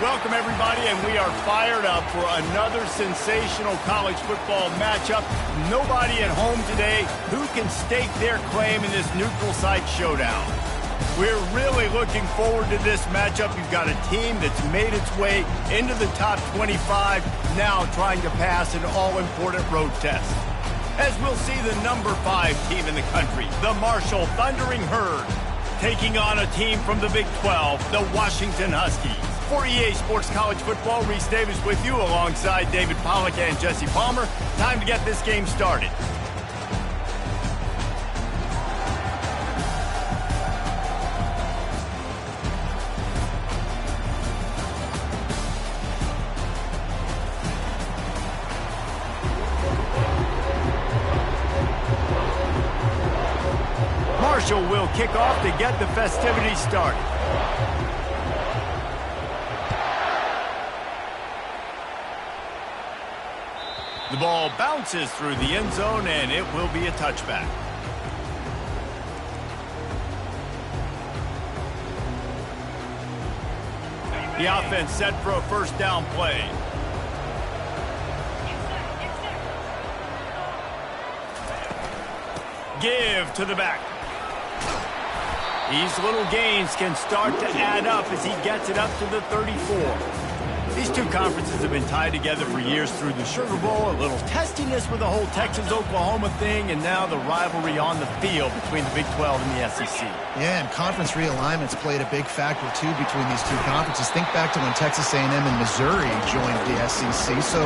Welcome, everybody, and we are fired up for another sensational college football matchup. Nobody at home today who can stake their claim in this neutral site showdown. We're really looking forward to this matchup. You've got a team that's made its way into the top 25, now trying to pass an all-important road test. As we'll see the number 5 team in the country, the Marshall Thundering Herd, taking on a team from the Big 12, the Washington Huskies. For EA Sports College Football, Reese Davis with you alongside David Pollack and Jesse Palmer. Time to get this game started. Marshall will kick off to get the festivities started. The ball bounces through the end zone, and it will be a touchback. The offense set for a first down play. Give to the back. These little gains can start to add up as he gets it up to the 34. These two conferences have been tied together for years through the Sugar Bowl, a little testiness with the whole Texas-Oklahoma thing, and now the rivalry on the field between the Big 12 and the SEC. Yeah, and conference realignments played a big factor, too, between these two conferences. Think back to when Texas A&M and Missouri joined the SEC. So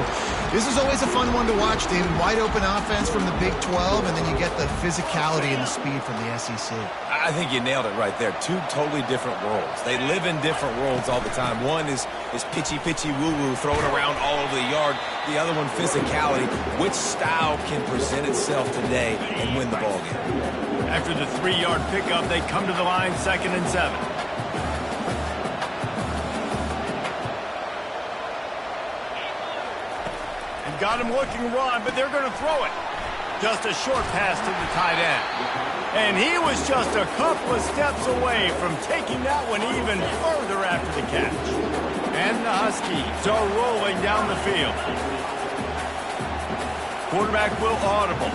this is always a fun one to watch, David. Wide open offense from the Big 12, and then you get the physicality and the speed from the SEC. I think you nailed it right there. Two totally different worlds. They live in different worlds all the time. One is pitchy woo-woo, throw it around all over the yard. The other one, physicality. Which style can present itself today and win the ball game? After the 3-yard pickup, they come to the line, 2nd and 7. And got him looking run, but they're going to throw it. Just a short pass to the tight end. And he was just a couple of steps away from taking that one even further after the catch. And the Huskies are rolling down the field. Quarterback will audible.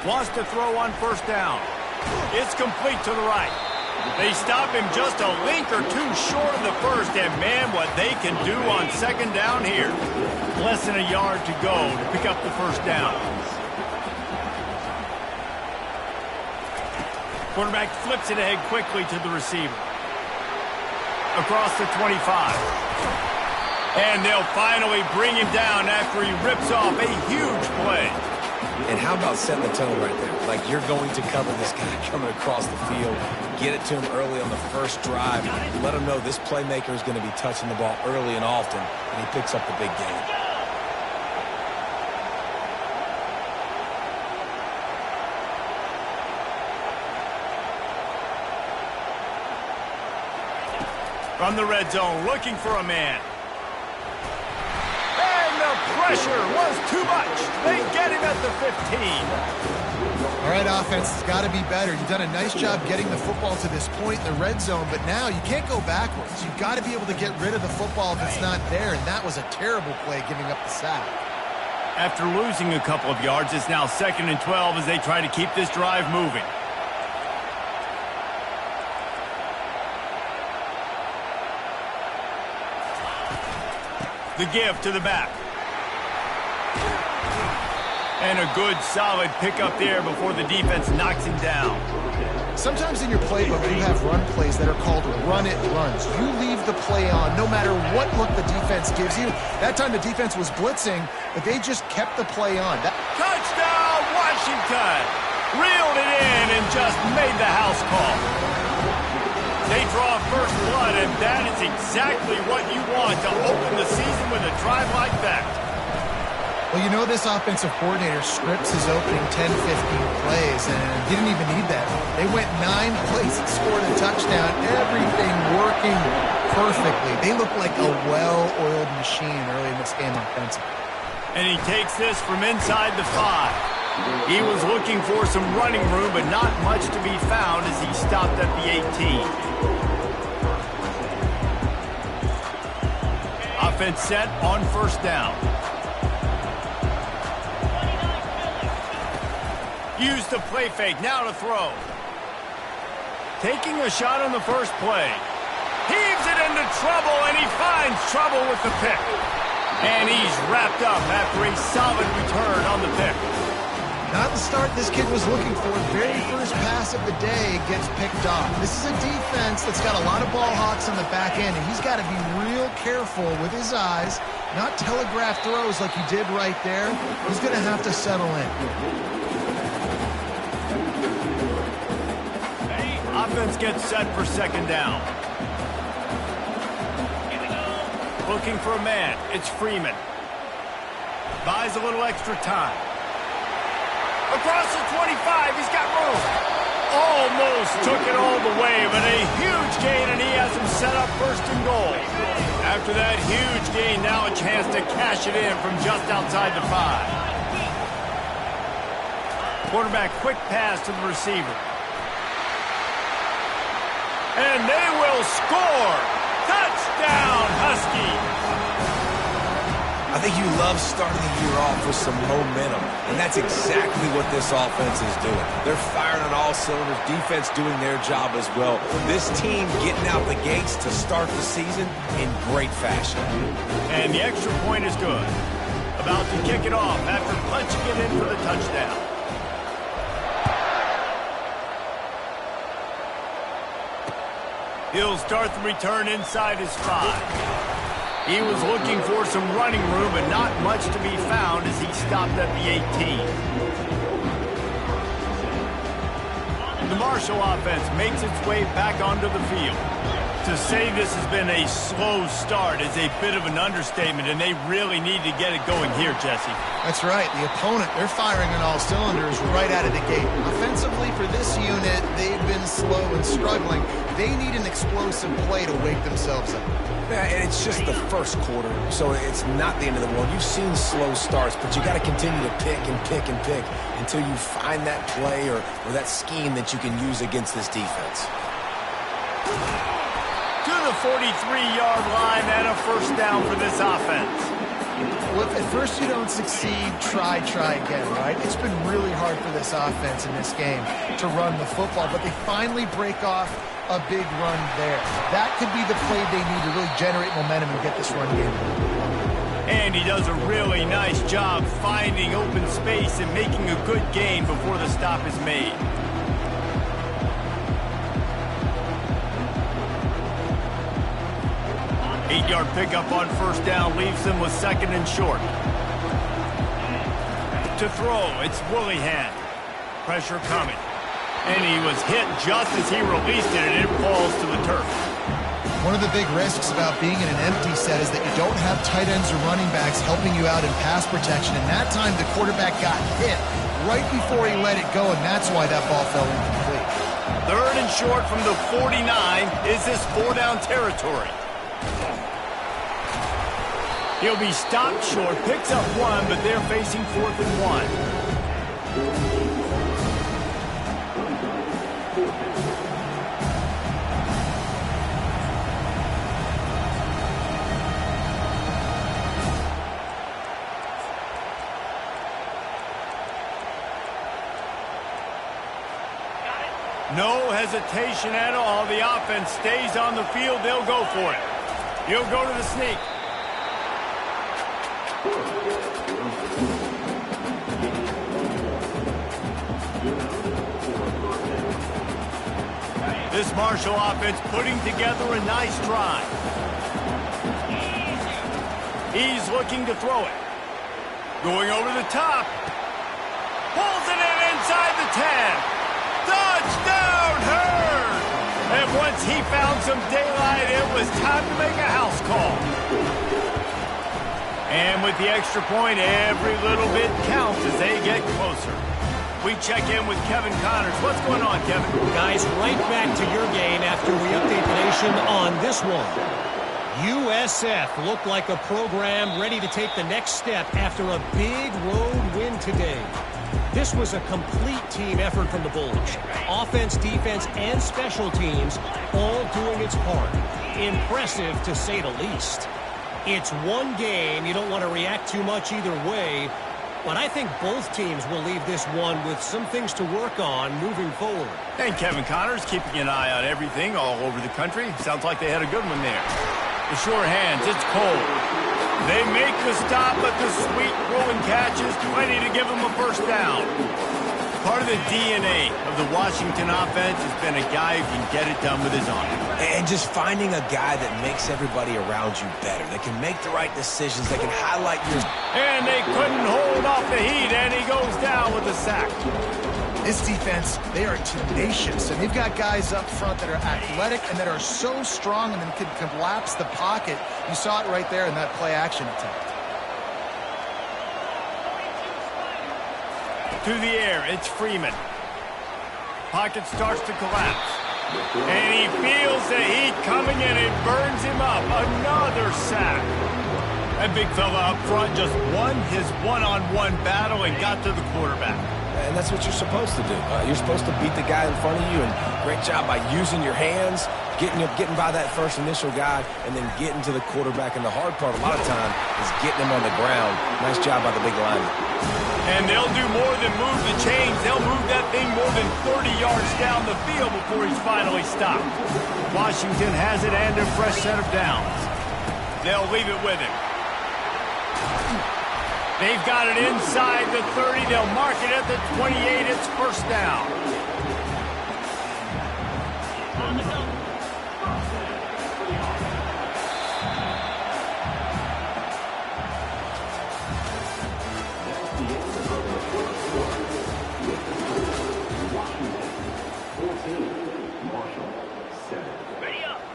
Wants to throw on first down. It's complete to the right. They stop him just a link or two short of the first, and man, what they can do on 2nd down here. Less than a yard to go to pick up the first down. Quarterback flips it ahead quickly to the receiver. Across the 25. And they'll finally bring him down after he rips off a huge play. And how about setting the tone right there? Like you're going to cover this guy coming across the field. Get it to him early on the first drive. Let him know this playmaker is going to be touching the ball early and often, and he picks up the big gain. From the red zone, looking for a man. And the pressure was too much. They get him at the 15. All right, offense, it's got to be better. You've done a nice job getting the football to this point in the red zone, but now you can't go backwards. You've got to be able to get rid of the football if it's not there, and that was a terrible play giving up the sack. After losing a couple of yards, it's now 2nd and 12 as they try to keep this drive moving. The give to the back. And a good, solid pickup there before the defense knocks him down. Sometimes in your playbook, you have run plays that are called run-it runs. You leave the play on no matter what look the defense gives you. That time the defense was blitzing, but they just kept the play on. Touchdown, Washington! Reeled it in and just made the house call. They draw first blood, and that is exactly what you want to open the season with a drive like that. Well, you know this offensive coordinator scripts his opening 10, 15 plays, and he didn't even need that. They went 9 plays and scored a touchdown. Everything working perfectly. They look like a well-oiled machine early in this game offensively. And he takes this from inside the 5. He was looking for some running room, but not much to be found as he stopped at the 18. Offense set on first down. Use the play fake, now to throw. Taking a shot on the first play. Heaves it into trouble, and he finds trouble with the pick. And he's wrapped up after a solid return on the pick. Not the start this kid was looking for. Very first pass of the day gets picked off. This is a defense that's got a lot of ball hawks on the back end, and he's got to be real careful with his eyes, not telegraph throws like he did right there. He's going to have to settle in. Offense gets set for second down. Looking for a man. It's Freeman. Buys a little extra time. Across the 25, he's got room. Almost took it all the way, but a huge gain, and he has him set up first and goal. After that huge gain, now a chance to cash it in from just outside the 5. Quarterback, quick pass to the receiver. And they will score. Touchdown, Husky. I think you love starting the year off with some momentum, and that's exactly what this offense is doing. They're firing on all cylinders, defense doing their job as well. This team getting out the gates to start the season in great fashion. And the extra point is good. About to kick it off after punching it in for the touchdown. He'll start the return inside his 5. He was looking for some running room, but not much to be found as he stopped at the 18. The Marshall offense makes its way back onto the field. To say this has been a slow start is a bit of an understatement, and they really need to get it going here, Jesse. That's right. The opponent, they're firing on all cylinders right out of the gate. Offensively, for this unit, they've been slow and struggling. They need an explosive play to wake themselves up. Yeah, and it's just the first quarter, so it's not the end of the world. You've seen slow starts, but you got to continue to pick and pick and pick until you find that play or that scheme that you can use against this defense. To the 43-yard line and a first down for this offense. Well, if at first you don't succeed, try again, right? It's been really hard for this offense in this game to run the football, but they finally break off a big run there. That could be the play they need to really generate momentum and get this run game. And he does a really nice job finding open space and making a good gain before the stop is made. Eight-yard pickup on first down leaves them with second and short. To throw, it's Willihan. Pressure coming. And he was hit just as he released it, and it falls to the turf. One of the big risks about being in an empty set is that you don't have tight ends or running backs helping you out in pass protection. And that time, the quarterback got hit right before he let it go, and that's why that ball fell incomplete. Third and short from the 49. Is this 4-down territory? He'll be stopped short, picks up 1, but they're facing 4th and 1. No hesitation at all. The offense stays on the field. They'll go for it. He'll go to the sneak. This Marshall offense putting together a nice drive. He's looking to throw it. Going over the top. Pulls it in inside the 10. Touchdown, Hurd! And once he found some daylight, it was time to make a house call. And with the extra point, every little bit counts as they get closer. We check in with Kevin Connors. What's going on, Kevin? Guys, right back to your game after we update the nation on this one. USF looked like a program ready to take the next step after a big road win today. This was a complete team effort from the Bulls. Offense, defense, and special teams all doing its part. Impressive, to say the least. It's one game. You don't want to react too much either way. But I think both teams will leave this one with some things to work on moving forward. And Kevin Connors keeping an eye on everything all over the country. Sounds like they had a good one there. The sure hands, it's cold. They make the stop, but the sweet throwing catch is plenty to give them a first down. Part of the DNA of the Washington offense has been a guy who can get it done with his arm. And just finding a guy that makes everybody around you better, that can make the right decisions, that can highlight your... And they couldn't hold off the heat, and he goes down with a sack. This defense, they are tenacious, and they've got guys up front that are athletic and that are so strong and can collapse the pocket. You saw it right there in that play-action attempt. To the air, it's Freeman. Pocket starts to collapse. And he feels the heat coming in. It burns him up. Another sack. That big fella up front just won his one-on-one battle and got to the quarterback. And that's what you're supposed to do. You're supposed to beat the guy in front of you, and great job by using your hands, getting by that first initial guy, and then getting to the quarterback. And the hard part a lot of time is getting him on the ground. Nice job by the big lineman. And they'll do more than move the chains. They'll move that thing more than 30 yards down the field before he's finally stopped. Washington has it and a fresh set of downs. They'll leave it with him. They've got it inside the 30. They'll mark it at the 28. It's first down.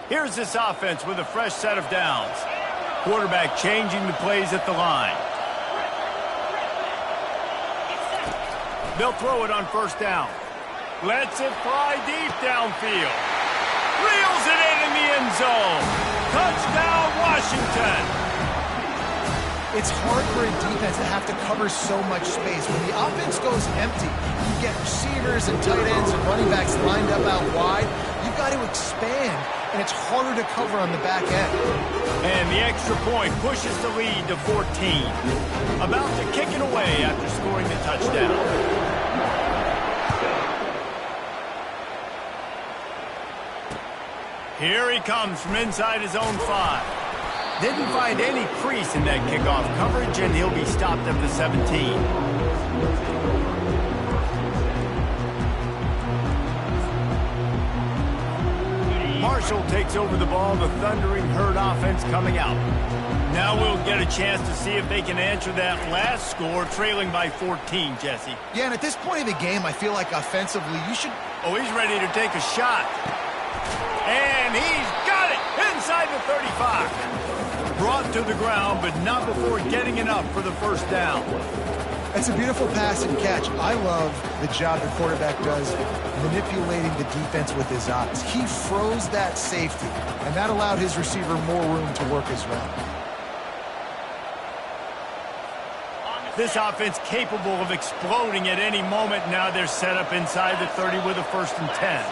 Here's this offense with a fresh set of downs. Quarterback changing the plays at the line. They'll throw it on first down. Lets it fly deep downfield. Reels it in the end zone. Touchdown, Washington. It's hard for a defense to have to cover so much space. When the offense goes empty, you get receivers and tight ends and running backs lined up out wide. You've got to expand, and it's harder to cover on the back end. And the extra point pushes the lead to 14. About to kick it away after scoring the touchdown. Here he comes from inside his own 5. Didn't find any crease in that kickoff coverage, and he'll be stopped at the 17. Marshall takes over the ball, the thundering herd offense coming out. Now we'll get a chance to see if they can answer that last score, trailing by 14, Jesse. Yeah, and at this point of the game, I feel like offensively, you should... Oh, he's ready to take a shot. And he's got it inside the 35. Brought to the ground, but not before getting enough for the first down. It's a beautiful pass and catch. I love the job the quarterback does manipulating the defense with his eyes. He froze that safety, and that allowed his receiver more room to work his route. This offense capable of exploding at any moment. Now they're set up inside the 30 with a 1st and 10.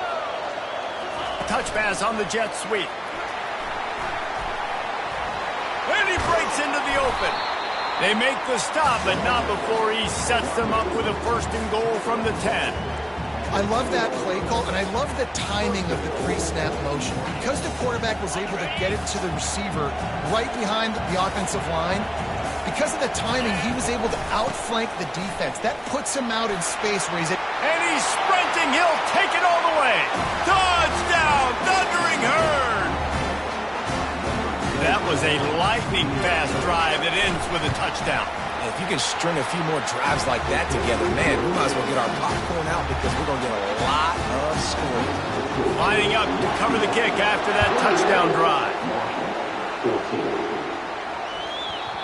Touch pass on the jet sweep. And he breaks into the open. They make the stop, but not before he sets them up with a 1st and goal from the 10. I love that play call, and I love the timing of the pre-snap motion. Because the quarterback was able to get it to the receiver right behind the offensive line, because of the timing, he was able to outflank the defense. That puts him out in space where he's... And he's sprinting. He'll take it all the way. Touchdown, Thundering Herd. That was a lightning-fast drive that ends with a touchdown. If you can string a few more drives like that together, man, we might as well get our popcorn out because we're going to get a lot of scoring. Lining up to cover the kick after that touchdown drive.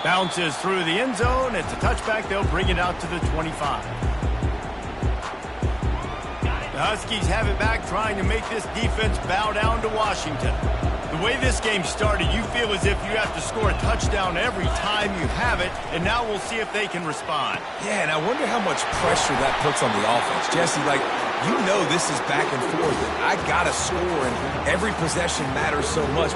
Bounces through the end zone. It's a touchback. They'll bring it out to the 25. The Huskies have it back, trying to make this defense bow down to Washington. The way this game started, you feel as if you have to score a touchdown every time you have it, and now we'll see if they can respond. Yeah, and I wonder how much pressure that puts on the offense. Jesse, like, you know this is back and forth, and I got to score, and every possession matters so much.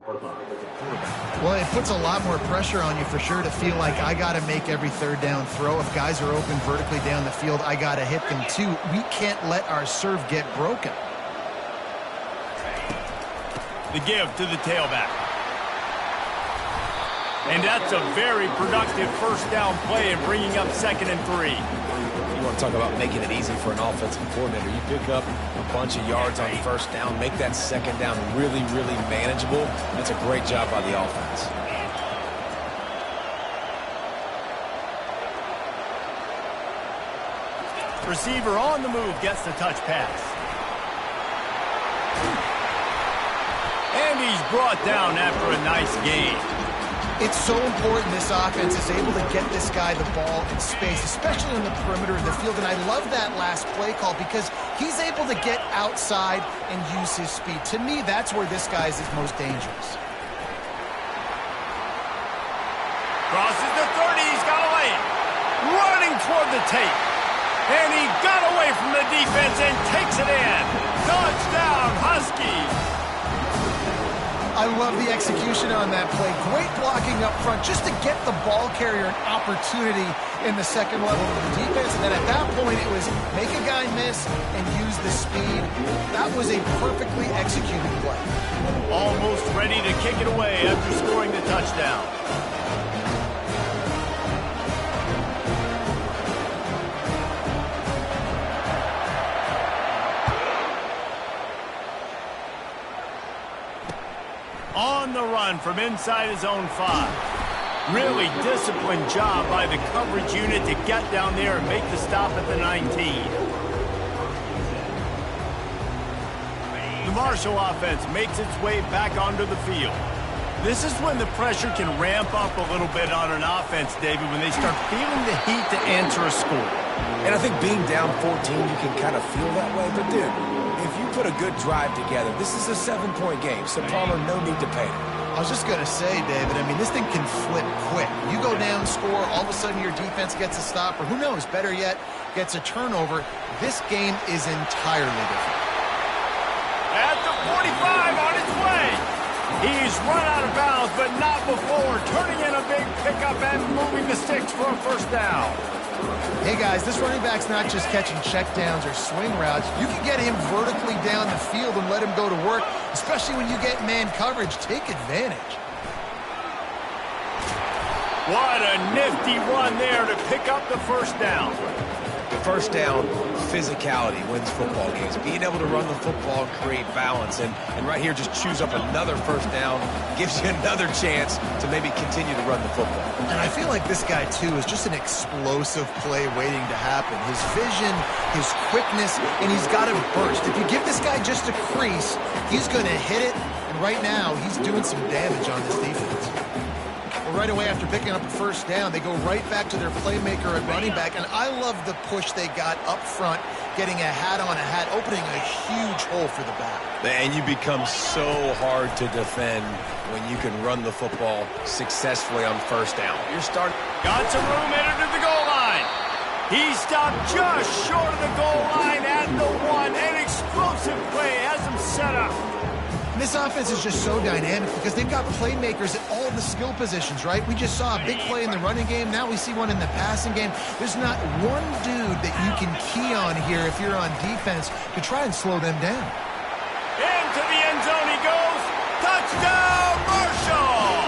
Well, it puts a lot more pressure on you for sure to feel like I got to make every third down throw. If guys are open vertically down the field, I got to hit them too. We can't let our serve get broken. The give to the tailback. And that's a very productive first down play and bringing up 2nd and 3. You want to talk about making it easy for an offensive coordinator. You pick up a bunch of yards on first down, make that second down really, really manageable. That's a great job by the offense. Receiver on the move gets the touch pass. And he's brought down after a nice gain. It's so important this offense is able to get this guy the ball in space, especially on the perimeter of the field. And I love that last play call because he's able to get outside and use his speed. To me, that's where this guy is most dangerous. Crosses the 30. He's got a lane. Running toward the tape. And he got away from the defense and takes it in. Touchdown, Huskies. I love the execution on that play. Great blocking up front just to get the ball carrier an opportunity in the second level of the defense. And then at that point, it was make a guy miss and use the speed. That was a perfectly executed play. Almost ready to kick it away after scoring the touchdown. On the run from inside his own 5. Really disciplined job by the coverage unit to get down there and make the stop at the 19. The Marshall offense makes its way back onto the field. This is when the pressure can ramp up a little bit on an offense, David, when they start feeling the heat to answer a score. And I think being down 14, you can kind of feel that way. But, dude, if you put a good drive together, this is a 7-point game, so Palmer, no need to panic. I was just going to say, David, I mean, this thing can flip quick. You go down, score, all of a sudden your defense gets a stop, or who knows, better yet, gets a turnover. This game is entirely different. At the 45 on its way. He's run out of bounds, but not before turning in a big pickup and moving the sticks for a first down. Hey, guys, this running back's not just catching checkdowns or swing routes. You can get him vertically down the field and let him go to work, especially when you get man coverage. Take advantage. What a nifty run there to pick up the first down. The first down, physicality wins football games. Being able to run the football, create balance, and right here just choose up another first down, gives you another chance to maybe continue to run the football. And I feel like this guy, too, is just an explosive play waiting to happen. His vision, his quickness, and he's got a burst. If you give this guy just a crease, he's going to hit it, and right now he's doing some damage on this defense. Right away after picking up a first down, they go right back to their playmaker at running back, and I love the push they got up front, getting a hat on a hat, opening a huge hole for the back. And you become so hard to defend when you can run the football successfully on first down. You're starting. Got some room headed to the goal line. He stopped just short of the goal line at the 1. An explosive play has him set up. This offense is just so dynamic because they've got playmakers at all the skill positions, right? We just saw a big play in the running game. Now we see one in the passing game. There's not one dude that you can key on here if you're on defense to try and slow them down. Into the end zone he goes. Touchdown, Marshall!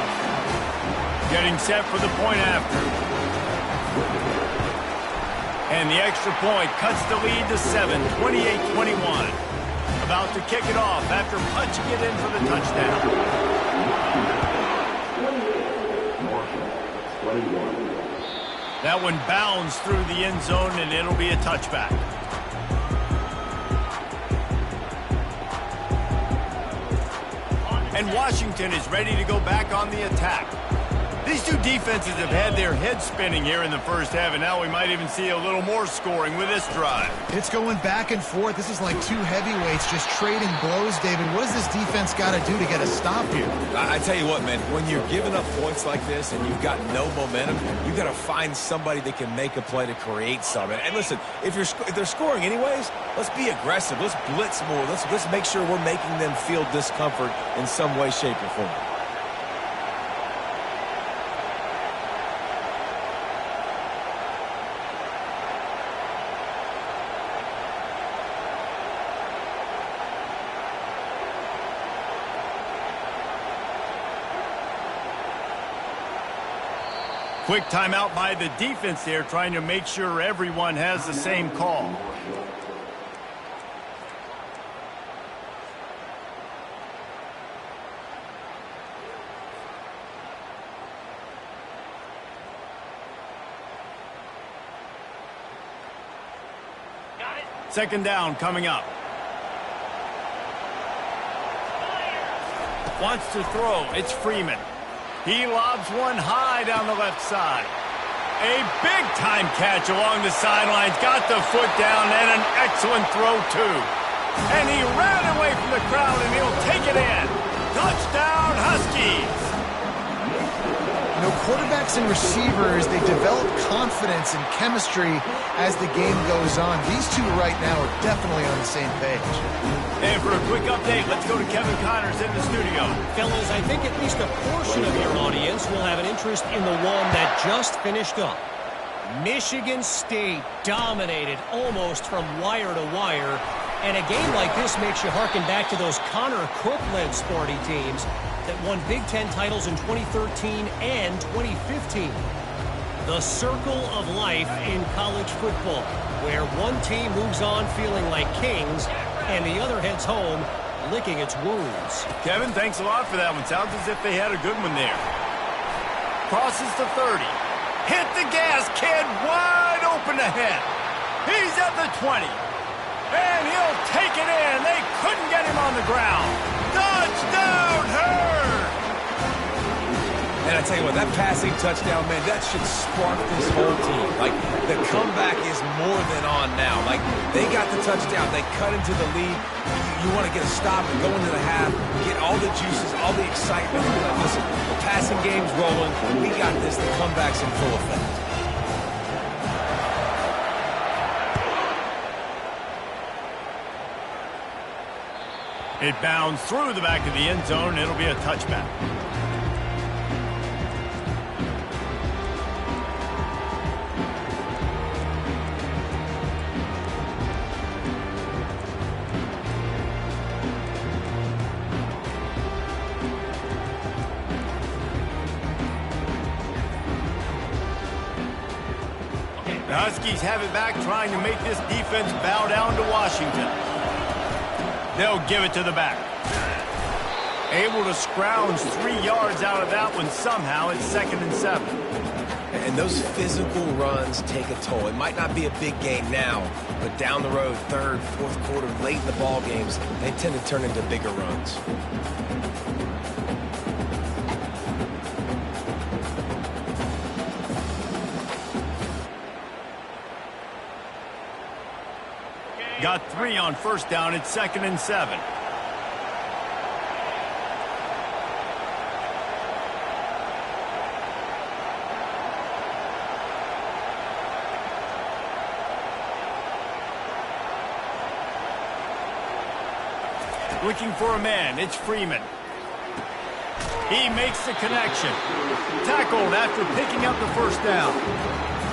Getting set for the point after. And the extra point cuts the lead to 7, 28-21. About to kick it off after punching it in for the touchdown. That one bounds through the end zone, and it'll be a touchback. And Washington is ready to go back on the attack. These two defenses have had their heads spinning here in the first half, and now we might even see a little more scoring with this drive. It's going back and forth. This is like two heavyweights just trading blows, David. What does this defense got to do to get a stop here? I tell you what, man, when you're giving up points like this and you've got no momentum, you've got to find somebody that can make a play to create something. And listen, if they're scoring anyways, let's be aggressive. Let's blitz more. Let's make sure we're making them feel discomfort in some way, shape, or form. Quick timeout by the defense there, trying to make sure everyone has the same call. Second down coming up. Wants to throw. It's Freeman. He lobs one high down the left side. A big-time catch along the sidelines. Got the foot down and an excellent throw, too. And he ran away from the crowd, and he'll take it in. Touchdown, Huskies. You know, quarterbacks and receivers, they develop confidence and chemistry as the game goes on. These two right now are definitely on the same page. And for a quick update, let's go to Kevin Connors in the studio. Fellas, I think at least a portion of your audience will have an interest in the one that just finished up. Michigan State dominated almost from wire to wire. And a game like this makes you harken back to those Connor Cook-led Sparty teams that won Big Ten titles in 2013 and 2015. The circle of life in college football, where one team moves on feeling like kings and the other heads home licking its wounds. Kevin, thanks a lot for that one. Sounds as if they had a good one there. Crosses the 30. Hit the gas, kid. Wide open ahead. He's at the 20. And he'll take it in. They couldn't get him on the ground. Touchdown, Herd! And I tell you what, that passing touchdown, man, that should spark this whole team. Like, the comeback is more than on now. Like, they got the touchdown. They cut into the lead. You want to get a stop and go into the half, get all the juices, all the excitement. Like, listen, the passing game's rolling. We got this. The comeback's in full effect. It bounds through the back of the end zone. It'll be a touchback. The Huskies have it back, trying to make this defense bow down to Washington. They'll give it to the back. Able to scrounge 3 yards out of that one somehow. It's 2nd and 7. And those physical runs take a toll. It might not be a big game now, but down the road, third, fourth quarter, late in the ball games, they tend to turn into bigger runs. Got 3 on first down. It's 2nd and 7. Looking for a man. It's Freeman. He makes the connection. Tackled after picking up the first down.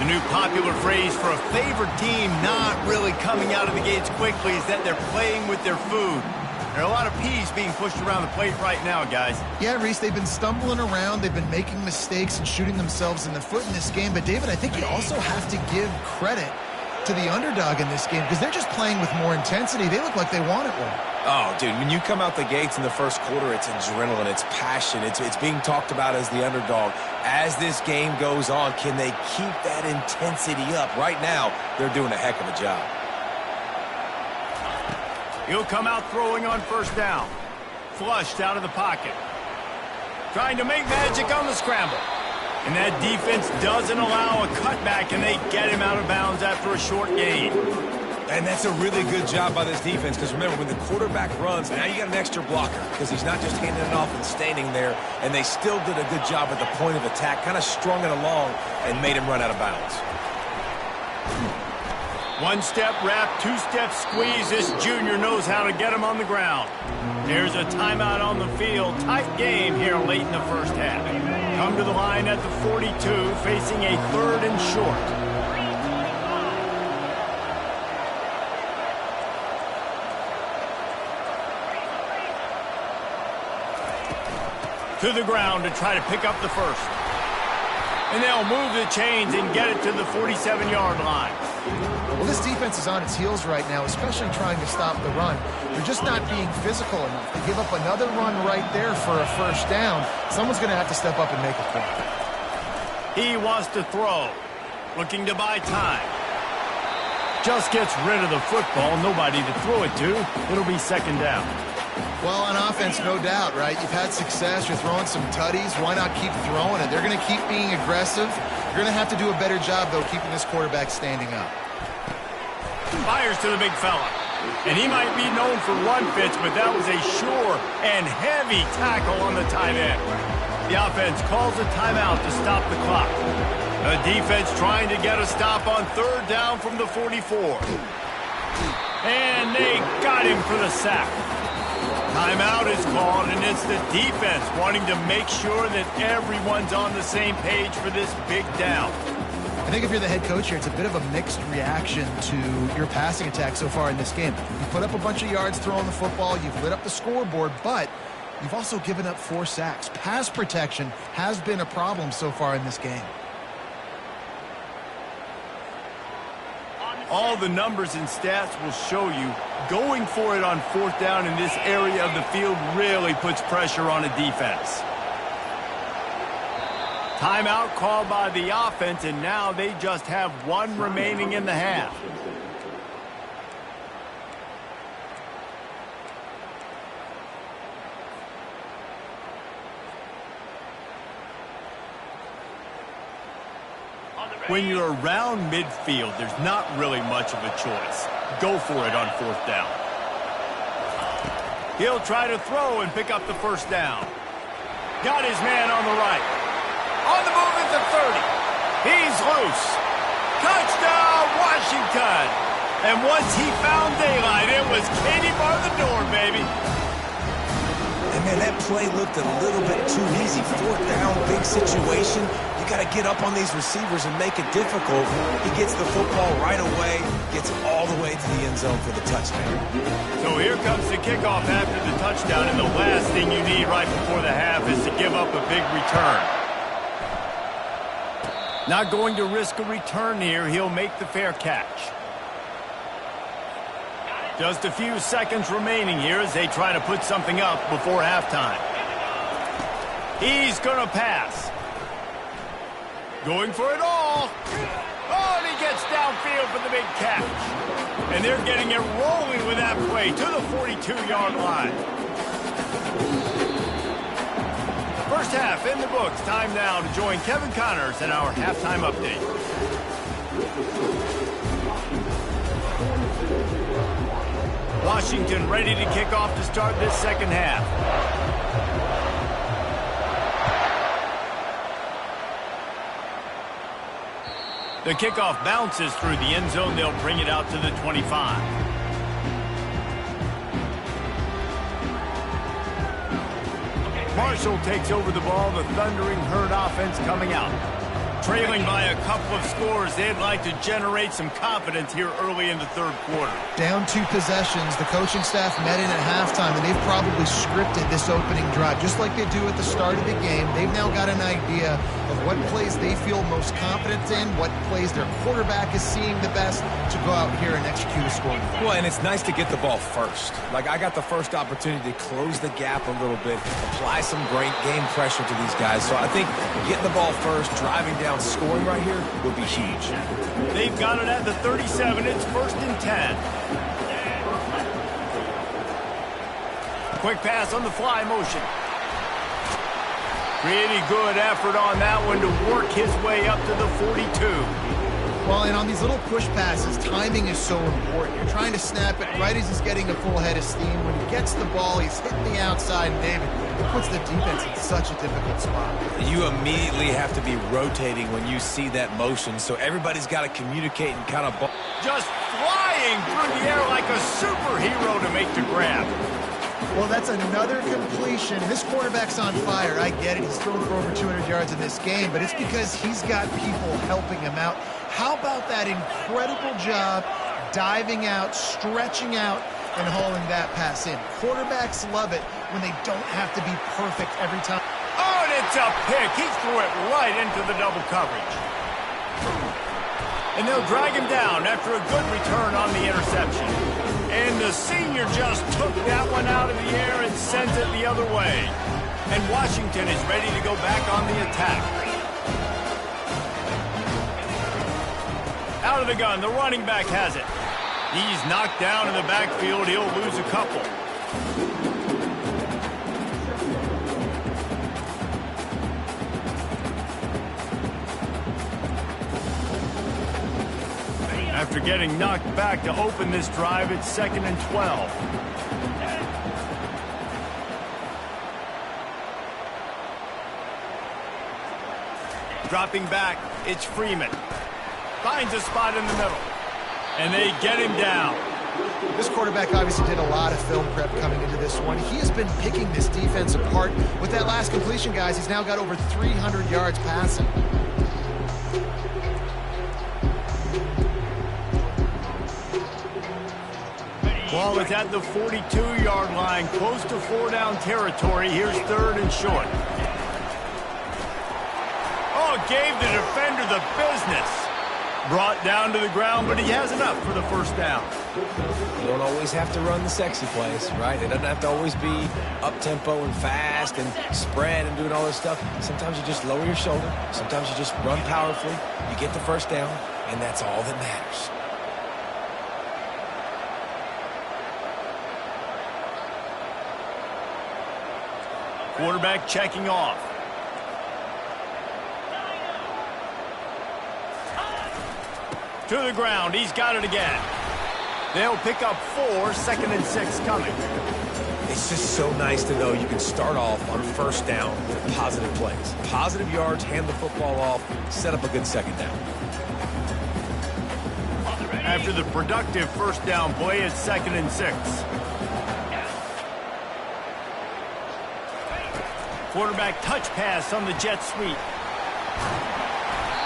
The new popular phrase for a favored team not really coming out of the gates quickly is that they're playing with their food. There are a lot of peas being pushed around the plate right now, guys. Yeah, Reese, they've been stumbling around. They've been making mistakes and shooting themselves in the foot in this game. But, David, I think you also have to give credit to the underdog in this game because they're just playing with more intensity. They look like they want it more. Oh, dude, when you come out the gates in the first quarter, it's adrenaline, it's passion, it's being talked about as the underdog. As this game goes on, can they keep that intensity up? Right now, they're doing a heck of a job. He'll come out throwing on first down. Flushed out of the pocket. Trying to make magic on the scramble. And that defense doesn't allow a cutback, and they get him out of bounds after a short gain. And that's a really good job by this defense, because remember, when the quarterback runs, now you got an extra blocker, because he's not just handing it off and standing there, and they still did a good job at the point of attack, kind of strung it along and made him run out of bounds. One-step wrap, two-step squeeze. This junior knows how to get him on the ground. There's a timeout on the field. Tight game here late in the first half. Come to the line at the 42, facing a 3rd and short. To the ground to try to pick up the first. And they'll move the chains and get it to the 47-yard line. Well, this defense is on its heels right now, especially trying to stop the run. They're just not being physical enough. They give up another run right there for a first down. Someone's going to have to step up and make a play. He wants to throw, looking to buy time. Just gets rid of the football, nobody to throw it to. It'll be 2nd down. Well, on offense, no doubt, right? You've had success. You're throwing some tutties. Why not keep throwing it? They're going to keep being aggressive. You're going to have to do a better job, though, keeping this quarterback standing up. Fires to the big fella. And he might be known for run fits, but that was a sure and heavy tackle on the tight end. The offense calls a timeout to stop the clock. The defense trying to get a stop on 3rd down from the 44. And they got him for the sack. Timeout is called, and it's the defense wanting to make sure that everyone's on the same page for this big down. I think if you're the head coach here, it's a bit of a mixed reaction to your passing attack so far in this game. You put up a bunch of yards throwing the football, you've lit up the scoreboard, but you've also given up 4 sacks. Pass protection has been a problem so far in this game. All the numbers and stats will show you going for it on 4th down in this area of the field really puts pressure on a defense. Timeout called by the offense, and now they just have 1 remaining in the half. When you're around midfield, there's not really much of a choice. Go for it on 4th down. He'll try to throw and pick up the first down. Got his man on the right. On the move at the 30. He's loose. Touchdown, Washington. And once he found daylight, it was Katie bar the door, baby. And, man, that play looked a little bit too easy. 4th down, big situation. You got to get up on these receivers and make it difficult. He gets the football right away, gets all the way to the end zone for the touchdown. So here comes the kickoff after the touchdown, and the last thing you need right before the half is to give up a big return. Not going to risk a return here. He'll make the fair catch. Just a few seconds remaining here as they try to put something up before halftime. He's going to pass. Going for it all. Oh, and he gets downfield for the big catch. And they're getting it rolling with that play to the 42-yard line. First half in the books. Time now to join Kevin Connors in our halftime update. Washington ready to kick off to start this 2nd half. The kickoff bounces through the end zone. They'll bring it out to the 25. Marshall takes over the ball. The Thundering Herd offense coming out. Trailing by a couple of scores, they'd like to generate some confidence here early in the 3rd quarter. Down 2 possessions. The coaching staff met in at halftime, and they've probably scripted this opening drive. Just like they do at the start of the game, they've now got an idea of what plays they feel most confident in, what plays their quarterback is seeing the best to go out here and execute a scoring drive. Well, and it's nice to get the ball first. Like, I got the first opportunity to close the gap a little bit, apply some great game pressure to these guys. So I think getting the ball first, driving down, scoring right here would be huge. They've got it at the 37. It's 1st and 10. Quick pass on the fly motion. Pretty good effort on that one to work his way up to the 42. Well, and on these little push passes, timing is so important. You're trying to snap it right as he's getting a full head of steam. When he gets the ball, he's hitting the outside, and David, it puts the defense in such a difficult spot. You immediately have to be rotating when you see that motion, so everybody's got to communicate and kind of... Just flying through the air like a superhero to make the grab. Well, that's another completion. This quarterback's on fire. I get it. He's thrown for over 200 yards in this game, but it's because he's got people helping him out. How about that incredible job diving out, stretching out, and hauling that pass in? Quarterbacks love it when they don't have to be perfect every time. Oh, and it's a pick. He threw it right into the double coverage. And they'll drag him down after a good return on the interception. And the senior just took that one out of the air and sends it the other way. And Washington is ready to go back on the attack. Out of the gun, the running back has it. He's knocked down in the backfield. He'll lose a couple. After getting knocked back to open this drive, it's 2nd and 12. Dropping back, it's Freeman. Finds a spot in the middle. And they get him down. This quarterback obviously did a lot of film prep coming into this one. He has been picking this defense apart. With that last completion, guys, he's now got over 300 yards passing. Ball is at the 42-yard line, close to 4-down territory. Here's 3rd and short. Oh, gave the defender the business. Brought down to the ground, but he has enough for the first down. You don't always have to run the sexy plays, right? It doesn't have to always be up-tempo and fast and spread and doing all this stuff. Sometimes you just lower your shoulder. Sometimes you just run powerfully. You get the first down, and that's all that matters. Quarterback checking off. To the ground. He's got it again. They'll pick up 4, 2nd and 6 coming. It's just so nice to know you can start off on first down with positive plays. Positive yards, hand the football off, set up a good second down. After the productive first down play, it's 2nd and 6. Quarterback touch pass on the jet sweep.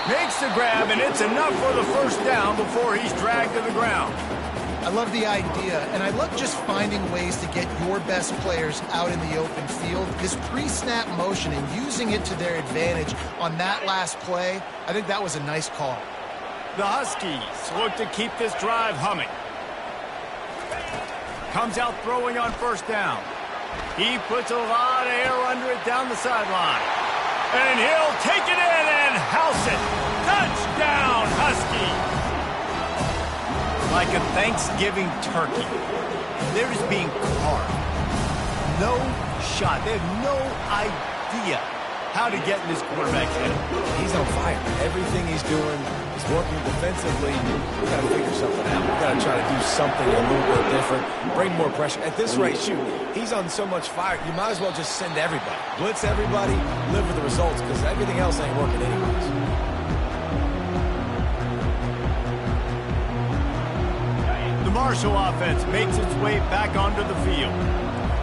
Makes the grab, and it's enough for the first down before he's dragged to the ground. I love the idea, and I love just finding ways to get your best players out in the open field. This pre-snap motion and using it to their advantage on that last play, I think that was a nice call. The Huskies look to keep this drive humming. Comes out throwing on first down. He puts a lot of air under it down the sideline. And he'll take it in and house it. Touchdown, Huskies. Like a Thanksgiving turkey, they're just being carved. No shot. They have no idea how to get in this quarterback's head. He's on fire. Everything he's doing is working defensively. We've got to figure something out. We've got to try to do something a little bit different, bring more pressure. At this rate, shoot, he's on so much fire, you might as well just send everybody. Blitz everybody, live with the results, because everything else ain't working anyways. The Marshall offense makes its way back onto the field.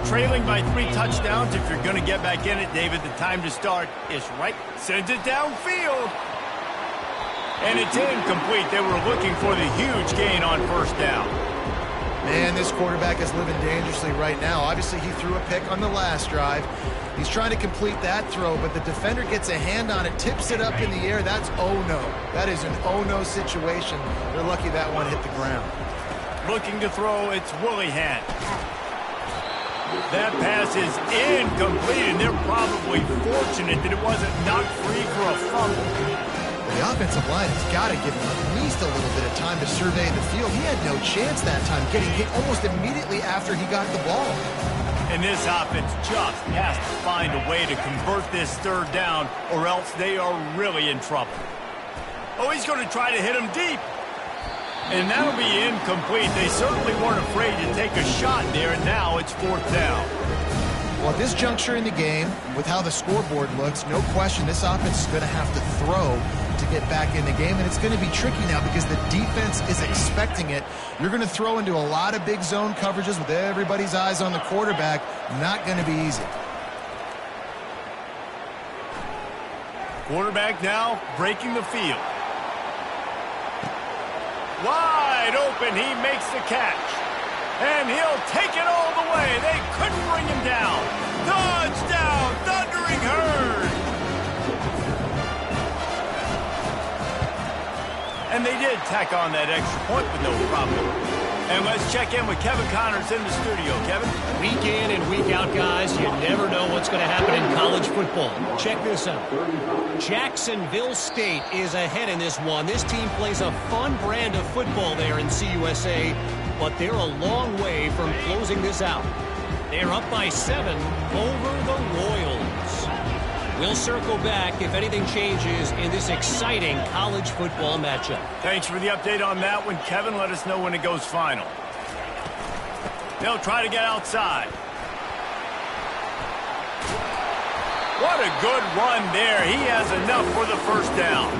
Trailing by 3 touchdowns. If you're going to get back in it, David, the time to start is right. Sends it downfield. And it's incomplete. They were looking for the huge gain on first down. Man, this quarterback is living dangerously right now. Obviously, he threw a pick on the last drive. He's trying to complete that throw, but the defender gets a hand on it, tips it up in the air. That's oh-no. That is an oh-no situation. They're lucky that one hit the ground. Looking to throw, it's Willihan. That pass is incomplete, and they're probably fortunate that it wasn't knocked free for a fumble. The offensive line has got to give him at least a little bit of time to survey the field. He had no chance that time, getting hit almost immediately after he got the ball. And this offense just has to find a way to convert this third down, or else they are really in trouble. Oh, he's going to try to hit him deep. And that'll be incomplete. They certainly weren't afraid to take a shot there, and now it's fourth down. Well, at this juncture in the game, with how the scoreboard looks, no question this offense is going to have to throw to get back in the game, and it's going to be tricky now because the defense is expecting it. You're going to throw into a lot of big zone coverages with everybody's eyes on the quarterback. Not going to be easy. Quarterback now breaking the field. Wide open, he makes the catch. And he'll take it all the way. They couldn't bring him down. Touchdown, Thundering Herd. And they did tack on that extra point with no problem. And let's check in with Kevin Connors in the studio. Kevin? Week in and week out, guys, you never know what's going to happen in college football. Check this out. Jacksonville State is ahead in this one. This team plays a fun brand of football there in CUSA, but they're a long way from closing this out. They're up by 7 over the Royals. We'll circle back if anything changes in this exciting college football matchup. Thanks for the update on that one, Kevin. Let us know when it goes final. They'll try to get outside. What a good run there. He has enough for the first down.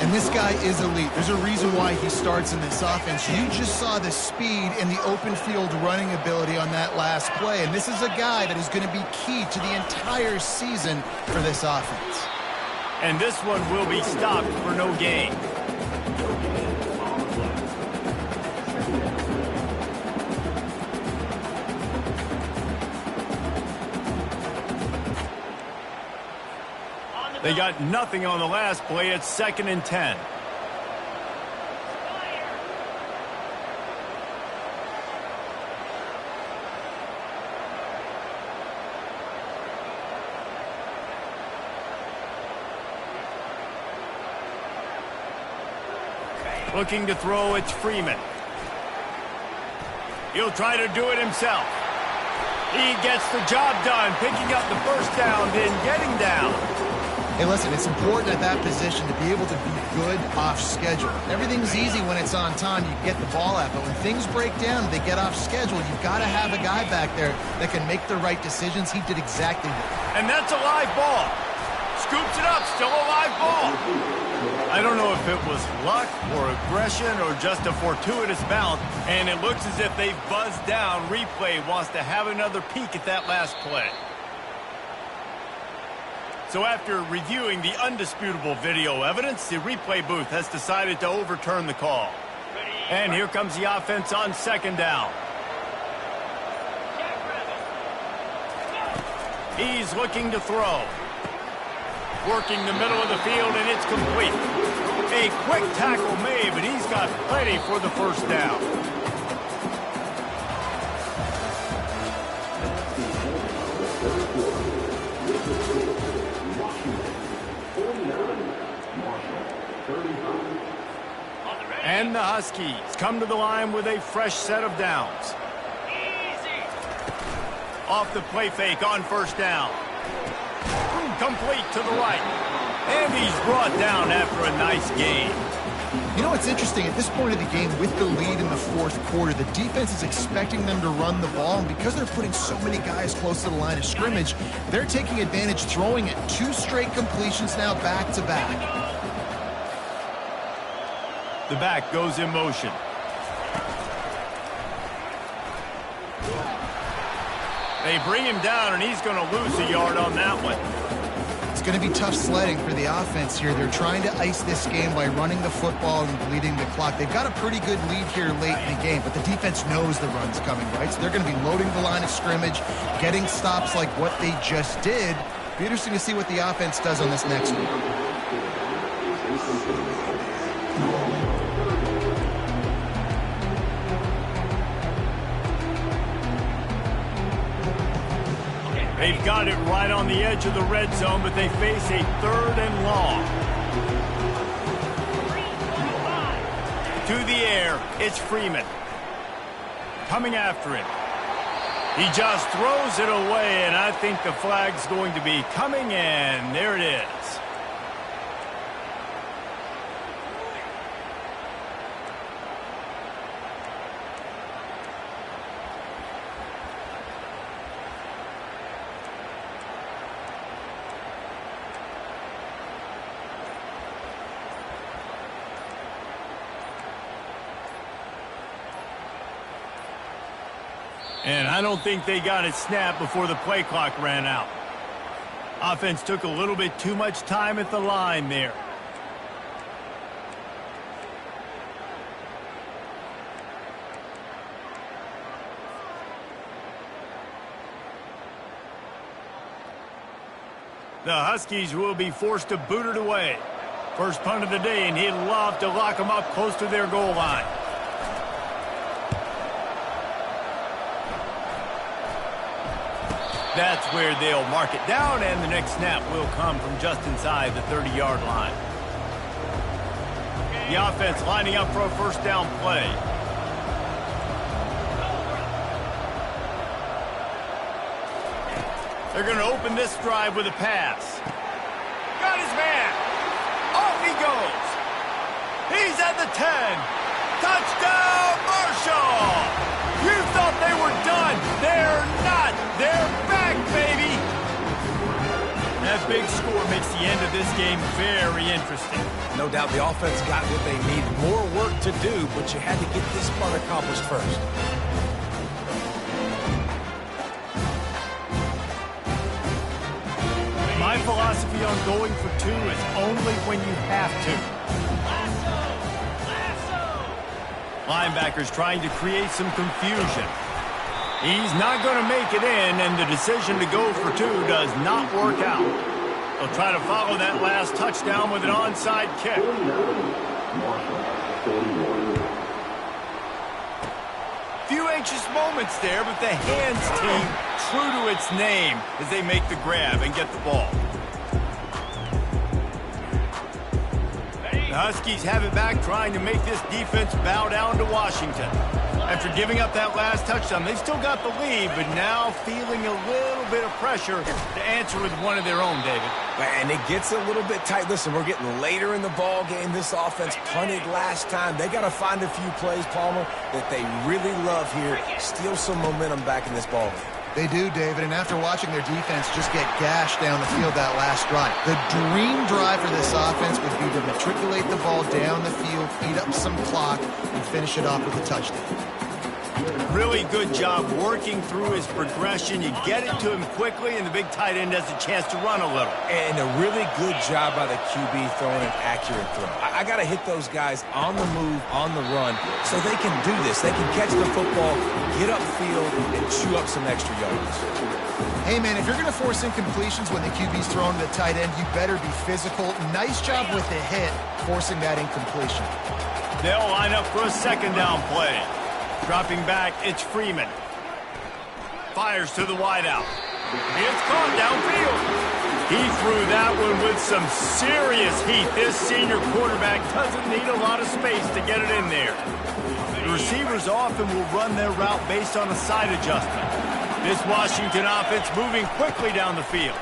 And this guy is elite. There's a reason why he starts in this offense. You just saw the speed and the open field running ability on that last play. And this is a guy that is going to be key to the entire season for this offense. And this one will be stopped for no gain. They got nothing on the last play. It's 2nd and 10. Looking to throw, it's Freeman. He'll try to do it himself. He gets the job done, picking up the first down, then getting down. Hey, listen, it's important at that position to be able to be good off schedule. Everything's easy when it's on time. You get the ball out, but when things break down, they get off schedule. You've got to have a guy back there that can make the right decisions. He did exactly that. And that's a live ball. Scoops it up, still a live ball. I don't know if it was luck or aggression or just a fortuitous bounce, and it looks as if they've buzzed down. Replay wants to have another peek at that last play. So after reviewing the undisputable video evidence, the replay booth has decided to overturn the call. And here comes the offense on 2nd down. He's looking to throw. Working the middle of the field, and it's complete. A quick tackle made, but he's got plenty for the first down. And the Huskies come to the line with a fresh set of downs. Off the play fake on first down. Complete to the right. And he's brought down after a nice gain. You know what's interesting? At this point of the game, with the lead in the 4th quarter, the defense is expecting them to run the ball, and because they're putting so many guys close to the line of scrimmage, they're taking advantage, throwing it. 2 straight completions now back-to-back. The back goes in motion. They bring him down, and he's going to lose a yard on that one. It's going to be tough sledding for the offense here. They're trying to ice this game by running the football and bleeding the clock. They've got a pretty good lead here late in the game, but the defense knows the run's coming, right? So they're going to be loading the line of scrimmage, getting stops like what they just did. Be interesting to see what the offense does on this next one. They've got it right on the edge of the red zone, but they face a 3rd and long. To the air, it's Freeman. Coming after it. He just throws it away, and I think the flag's going to be coming in. There it is. And I don't think they got it snapped before the play clock ran out. Offense took a little bit too much time at the line there. The Huskies will be forced to boot it away. First punt of the day, and he'd love to lock them up close to their goal line. That's where they'll mark it down, and the next snap will come from just inside the 30-yard line. The offense lining up for a first down play. They're going to open this drive with a pass. Got his man. Off he goes. He's at the 10. Touchdown, Marshall! You thought they were done. They're not. They're back, baby. That big score makes the end of this game very interesting. No doubt the offense got what they need. More work to do, but you had to get this part accomplished first. My philosophy on going for two is only when you have to. Linebackers trying to create some confusion. He's not going to make it in, and the decision to go for two does not work out. They'll try to follow that last touchdown with an onside kick. Few anxious moments there, but the hands team true to its name as they make the grab and get the ball. The Huskies have it back, trying to make this defense bow down to Washington. After giving up that last touchdown, they've still got the lead, but now feeling a little bit of pressure to answer with one of their own, David. And it gets a little bit tight. Listen, we're getting later in the ball game. This offense punted last time. They got to find a few plays, Palmer, that they really love here. Steal some momentum back in this ball game. They do, David, and after watching their defense just get gashed down the field that last drive, the dream drive for this offense would be to matriculate the ball down the field, eat up some clock, and finish it off with a touchdown. Really good job working through his progression. You get it to him quickly, and the big tight end has a chance to run a little. And a really good job by the QB throwing an accurate throw. I got to hit those guys on the move, on the run, so they can do this. They can catch the football, get upfield, and chew up some extra yards. Hey, man, if you're going to force incompletions when the QB's throwing to the tight end, you better be physical. Nice job with the hit, forcing that incompletion. They'll line up for a second down play. Dropping back, it's Freeman. Fires to the wideout. It's caught downfield. He threw that one with some serious heat. This senior quarterback doesn't need a lot of space to get it in there. The receivers often will run their route based on a side adjustment. This Washington offense moving quickly down the field.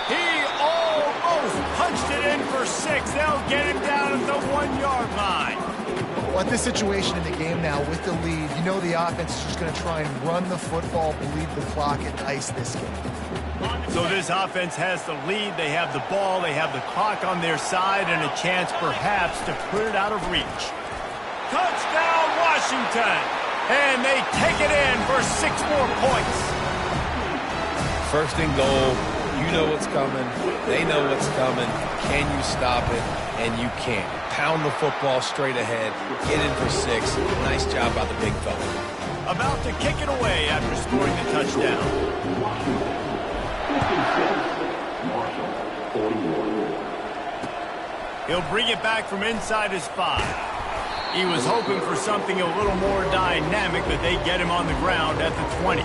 He almost punched it in for 6. They'll get him down at the 1-yard line. Well, at this situation in the game now with the lead, you know the offense is just going to try and run the football, bleed the clock, and ice this game. So this offense has the lead. They have the ball. They have the clock on their side and a chance perhaps to put it out of reach. Touchdown, Washington! And they take it in for 6 more points. First and goal. You know what's coming. They know what's coming. Can you stop it? And you can't. Pound the football straight ahead. Get in for 6. Nice job by the big fella. About to kick it away after scoring the touchdown. He'll bring it back from inside his 5. He was hoping for something a little more dynamic, but they get him on the ground at the 20.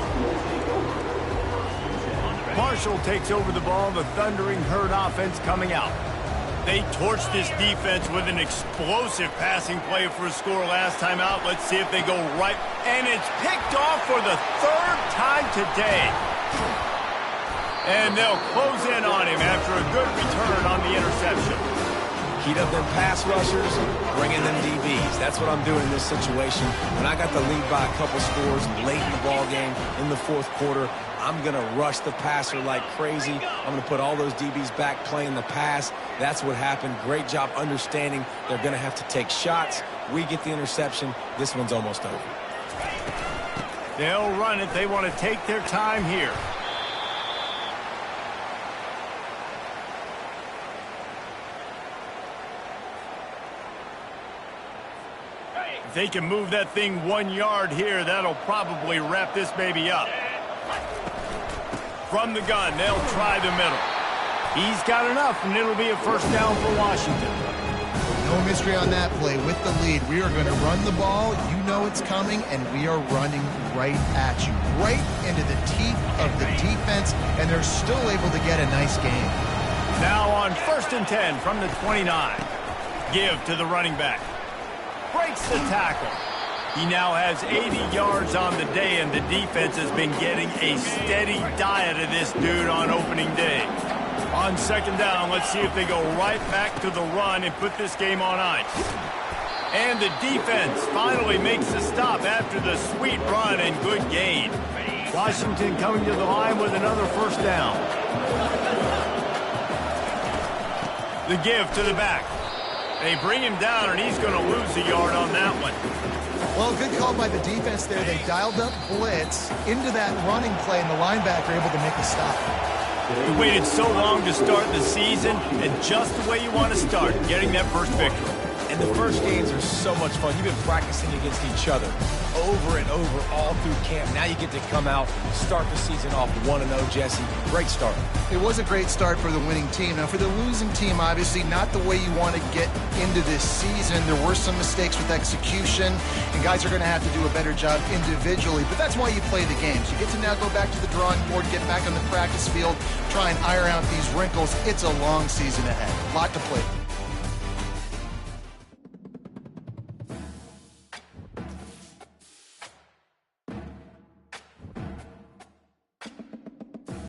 Marshall takes over the ball, the Thundering Herd offense coming out. They torched this defense with an explosive passing play for a score last time out. Let's see if they go right. And it's picked off for the third time today. And they'll close in on him after a good return on the interception. Heat up them pass rushers, bring in them DBs. That's what I'm doing in this situation. When I got the lead by a couple scores late in the ball game in the fourth quarter, I'm going to rush the passer like crazy. I'm going to put all those DBs back playing the pass. That's what happened. Great job understanding they're going to have to take shots. We get the interception. This one's almost over. They'll run it. They want to take their time here. If they can move that thing 1 yard here, that'll probably wrap this baby up. From the gun, they'll try the middle. He's got enough, and it'll be a first down for Washington. No mystery on that play. With the lead, we are going to run the ball. You know it's coming, and we are running right at you, right into the teeth of the defense, and they're still able to get a nice game. Now on 1st and 10 from the 29. Give to the running back. Breaks the tackle. He now has 80 yards on the day, and the defense has been getting a steady diet of this dude on opening day. On 2nd down, let's see if they go right back to the run and put this game on ice. And the defense finally makes a stop after the sweet run and good gain. Washington coming to the line with another first down. The give to the back. They bring him down, and he's going to lose a yard on that one. Well, good call by the defense there. They dialed up blitz into that running play, and the linebacker able to make a stop. You waited so long to start the season, and just the way you want to start, getting that first victory. And the first games are so much fun. You've been practicing against each other over and over all through camp. Now you get to come out, start the season off 1-0, Jesse. Great start. It was a great start for the winning team. Now, for the losing team, obviously not the way you want to get into this season. There were some mistakes with execution, and guys are going to have to do a better job individually. But that's why you play the games. You get to now go back to the drawing board, get back on the practice field, try and iron out these wrinkles. It's a long season ahead. A lot to play for.